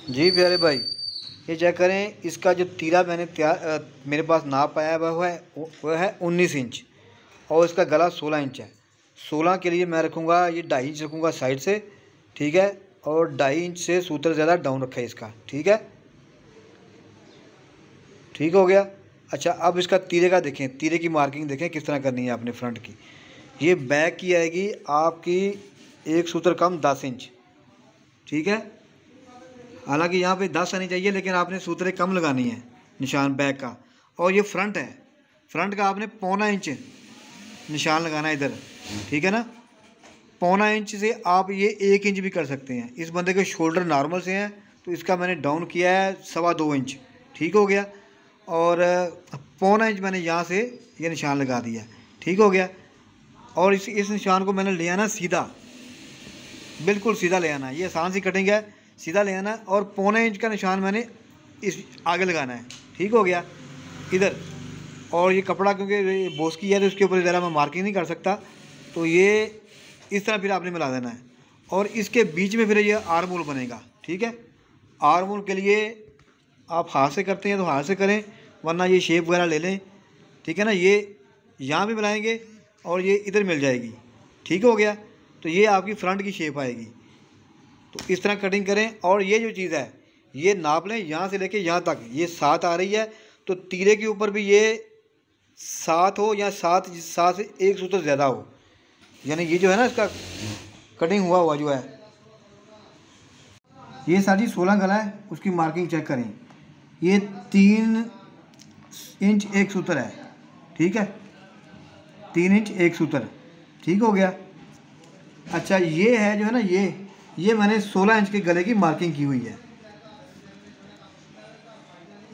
जी प्यारे भाई, ये चेक करें। इसका जो तीरा मैंने मेरे पास नाप आया है वह है 19 इंच और इसका गला 16 इंच है। 16 के लिए मैं रखूँगा ये 2.5 इंच रखूँगा साइड से, ठीक है। और 2.5 इंच से सूत्र ज़्यादा डाउन रखा है इसका, ठीक है। ठीक हो गया। अच्छा, अब इसका तीरे का देखें, तीरे की मार्किंग देखें किस तरह करनी है आपने फ्रंट की। ये बैक की आएगी आपकी एक सूत्र कम 10 इंच, ठीक है। हालांकि यहाँ पे 10 आनी चाहिए लेकिन आपने सूत्रें कम लगानी है निशान बैक का। और ये फ्रंट है, फ्रंट का आपने 1.25 इंच निशान लगाना है इधर, ठीक है ना। 1.25 इंच से आप ये 1 इंच भी कर सकते हैं। इस बंदे के शोल्डर नॉर्मल से हैं तो इसका मैंने डाउन किया है 2.25 इंच, ठीक हो गया। और 1.25 इंच मैंने यहाँ से ये निशान लगा दिया, ठीक हो गया। और इस निशान को मैंने ले आना सीधा, बिल्कुल सीधा ले आना है। ये आसान सी कटिंग है, सीधा ले आना है। और 1.25 इंच का निशान मैंने इस आगे लगाना है, ठीक हो गया इधर। और ये कपड़ा क्योंकि बोस की है तो उसके ऊपर ज़रा मैं मार्किंग नहीं कर सकता, तो ये इस तरह फिर आपने मिला देना है। और इसके बीच में फिर ये आर्म होल बनेगा, ठीक है। आर्म होल के लिए आप हाथ से करते हैं तो हाथ से करें, वरना ये शेप वगैरह ले लें, ठीक है ना। ये यहाँ भी मिलाएंगे और ये इधर मिल जाएगी, ठीक हो गया। तो ये आपकी फ्रंट की शेप आएगी। तो इस तरह कटिंग करें। और ये जो चीज़ है ये नाप लें, यहाँ से लेके यहाँ तक ये 7 आ रही है, तो तीरे के ऊपर भी ये 7 हो या 7 से एक सूत्र ज़्यादा हो, यानी ये जो है ना इसका कटिंग हुआ जो है ये सारी 16 गला है। उसकी मार्किंग चेक करें, ये 3 इंच एक सूत्र है, ठीक है। 3 इंच एक सूत्र, ठीक हो गया। अच्छा, ये है जो है ना ये मैंने 16 इंच के गले की मार्किंग की हुई है।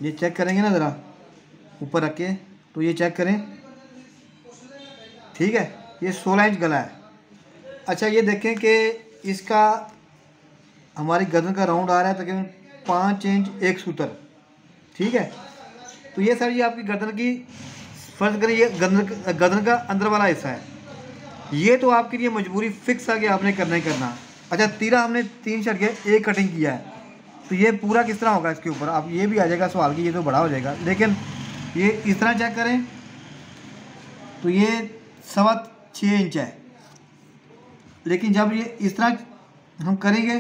ये चेक करेंगे ना ज़रा ऊपर रख के, तो ये चेक करें, ठीक है। ये 16 इंच गला है। अच्छा, ये देखें कि इसका हमारी गर्दन का राउंड आ रहा है तकरीबन 5 इंच एक सूत्र, ठीक है। तो ये सारी आपकी गर्दन की, फर्ज करें ये गर्दन का अंदर वाला हिस्सा है। ये तो आपके लिए मजबूरी फिक्स है कि आपने करना ही करना। अच्छा, तीरा हमने 3 शर्ट के एक कटिंग किया है, तो ये पूरा किस तरह होगा इसके ऊपर, अब ये भी आ जाएगा सवाल की, ये तो बड़ा हो जाएगा। लेकिन ये इस तरह चेक करें तो ये 6.25 इंच है। लेकिन जब ये इस तरह हम करेंगे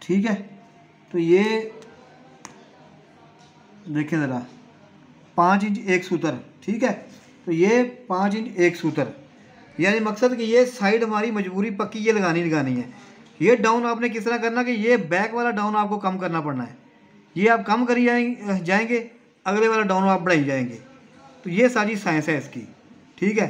ठीक है, तो ये देखें ज़रा 5 इंच एक सूत्र, ठीक है। तो ये 5 इंच एक सूत्र, यानी मकसद कि ये साइड हमारी मजबूरी पक्की ये लगानी है। ये डाउन आपने किस तरह करना कि ये बैक वाला डाउन आपको कम करना पड़ना है। ये आप कम करी जाएंगे, अगले वाला डाउन आप बढ़ाई जाएंगे। तो ये सारी साइंस है इसकी, ठीक है।